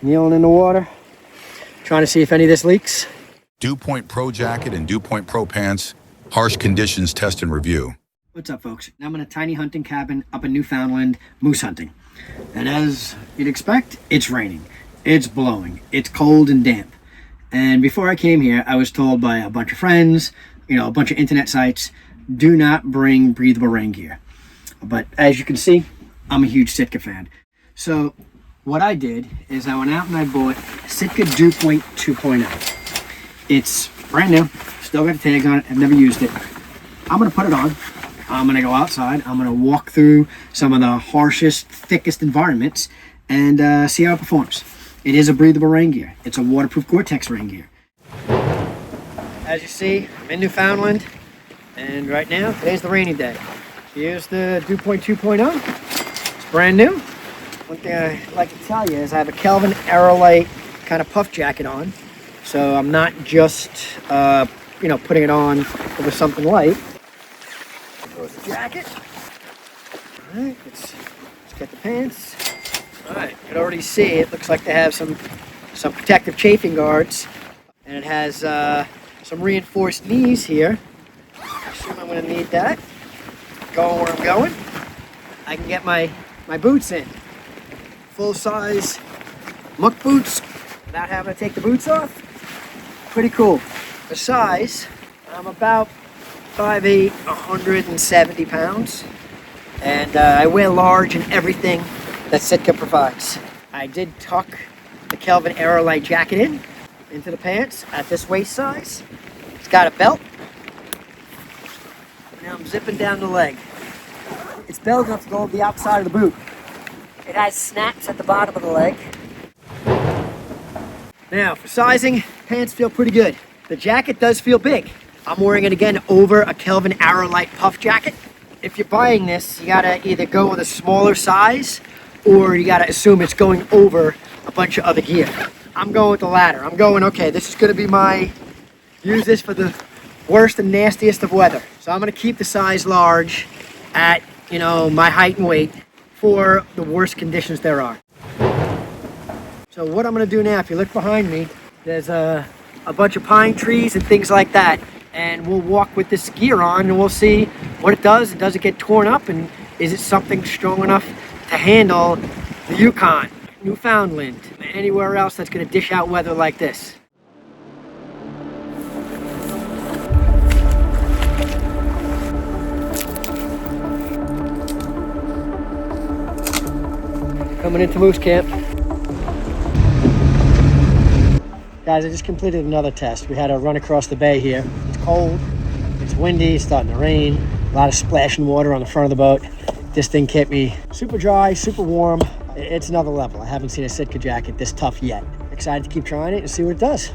Kneeling in the water, trying to see if any of this leaks. Dewpoint Pro jacket and Dewpoint Pro pants, harsh conditions test and review. What's up, folks? Now I'm in a tiny hunting cabin up in Newfoundland, moose hunting. And as you'd expect, it's raining, it's blowing, it's cold and damp. And before I came here, I was told by a bunch of friends, a bunch of internet sites, do not bring breathable rain gear. But as you can see, I'm a huge Sitka fan. So what I did is I went out and I bought Sitka Dew Point 2.0. It's brand new, still got the tags on it, I've never used it. I'm gonna put it on, I'm gonna go outside, I'm gonna walk through some of the harshest, thickest environments and see how it performs. It is a breathable rain gear. It's a waterproof Gore-Tex rain gear. As you see, I'm in Newfoundland, and right now, today's the rainy day. Here's the Dew Point 2.0. It's brand new. One thing I'd like to tell you is I have a Kelvin Aerolite kind of puff jacket on. So I'm not just, putting it on over something light. There's the jacket. All right, let's get the pants. All right, you can already see it looks like they have some protective chafing guards. And it has some reinforced knees here. I assume I'm gonna need that. Going where I'm going. I can get my boots in. Full-size muck boots without having to take the boots off. Pretty cool. The size, I'm about 5'8", 170 pounds. And I wear large in everything that Sitka provides. I did tuck the Kelvin Aerolite jacket into the pants at this waist size. It's got a belt. Now I'm zipping down the leg. It's belted enough to go over the outside of the boot. It has snaps at the bottom of the leg. Now, for sizing, pants feel pretty good. The jacket does feel big. I'm wearing it again over a Kelvin Aerolite puff jacket. If you're buying this, you gotta either go with a smaller size or you gotta assume it's going over a bunch of other gear. I'm going with the latter. I'm going, okay, this is gonna be use this for the worst and nastiest of weather. So I'm gonna keep the size large at, my height and weight for the worst conditions there are. So what I'm gonna do now, if you look behind me, there's a bunch of pine trees and things like that. And we'll walk with this gear on and we'll see what it does. Does it get torn up? And is it something strong enough to handle the Yukon, Newfoundland, anywhere else that's gonna dish out weather like this? Coming into moose camp. Guys, I just completed another test. We had to run across the bay here. It's cold, it's windy, it's starting to rain, a lot of splashing water on the front of the boat. This thing kept me super dry, super warm. It's another level. I haven't seen a Sitka jacket this tough yet. Excited to keep trying it and see what it does.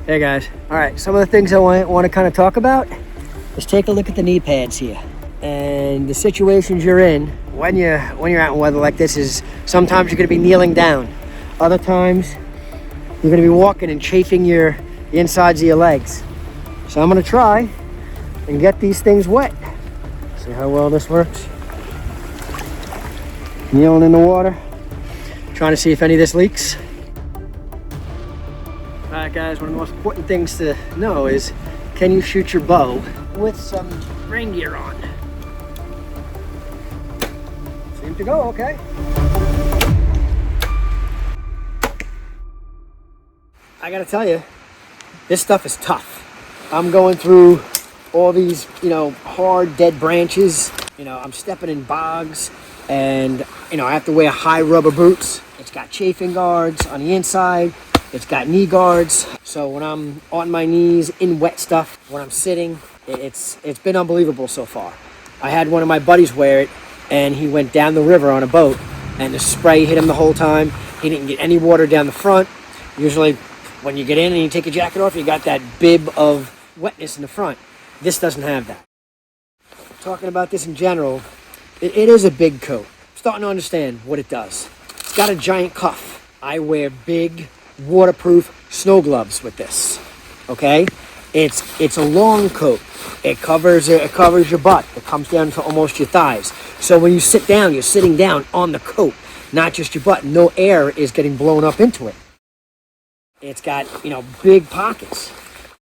Hey guys, all right, some of the things I want to kind of talk about is take a look at the knee pads here. And the situations you're in when you're out in weather like this is sometimes you're gonna be kneeling down. Other times you're gonna be walking and chafing the insides of your legs. So I'm gonna try and get these things wet. See how well this works. Kneeling in the water, trying to see if any of this leaks. All right guys, one of the most important things to know is, can you shoot your bow with some rain gear on? Seems to go okay. I gotta tell you, this stuff is tough. I'm going through all these, hard, dead branches. I'm stepping in bogs and, I have to wear high rubber boots. It's got chafing guards on the inside. It's got knee guards. So when I'm on my knees in wet stuff, when I'm sitting, it's been unbelievable so far. I had one of my buddies wear it and he went down the river on a boat and the spray hit him the whole time. He didn't get any water down the front. Usually when you get in and you take your jacket off, you got that bib of wetness in the front. This doesn't have that. Talking about this in general, it is a big coat. I'm starting to understand what it does. It's got a giant cuff. I wear big waterproof snow gloves with this, okay? It's a long coat. It covers your butt. It comes down to almost your thighs. So when you sit down, you're sitting down on the coat. not just your butt. No air is getting blown up into it. It's got, big pockets.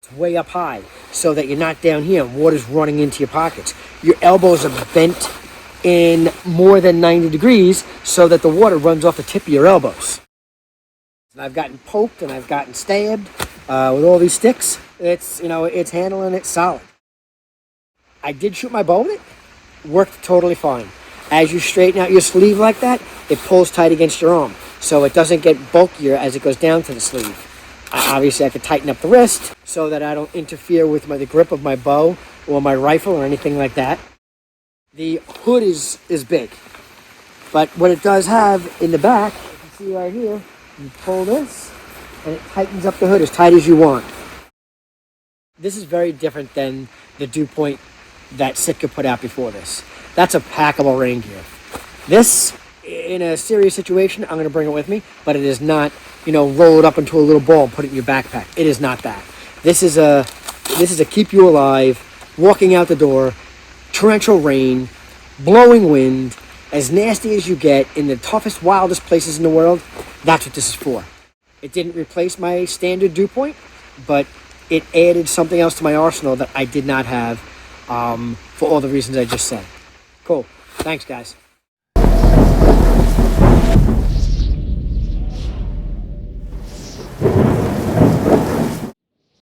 It's way up high so that you're not down here and water's running into your pockets. Your elbows are bent in more than 90 degrees so that the water runs off the tip of your elbows. And I've gotten poked and I've gotten stabbed with all these sticks. It's handling it solid. I did shoot my bow with it. Worked totally fine. As you straighten out your sleeve like that, it pulls tight against your arm, so it doesn't get bulkier as it goes down to the sleeve. Obviously, I could tighten up the wrist so that I don't interfere with the grip of my bow or my rifle or anything like that. The hood is big, but what it does have in the back, you can see right here, you pull this, and it tightens up the hood as tight as you want. This is very different than the Dew Point that Sitka put out before this. That's a packable rain gear. This, in a serious situation, I'm going to bring it with me, but it is not, roll it up into a little ball and put it in your backpack. It is not that. This is a keep you alive, walking out the door, torrential rain, blowing wind, as nasty as you get in the toughest, wildest places in the world. That's what this is for. It didn't replace my standard Dew Point, but it added something else to my arsenal that I did not have for all the reasons I just said. Cool. Thanks, guys.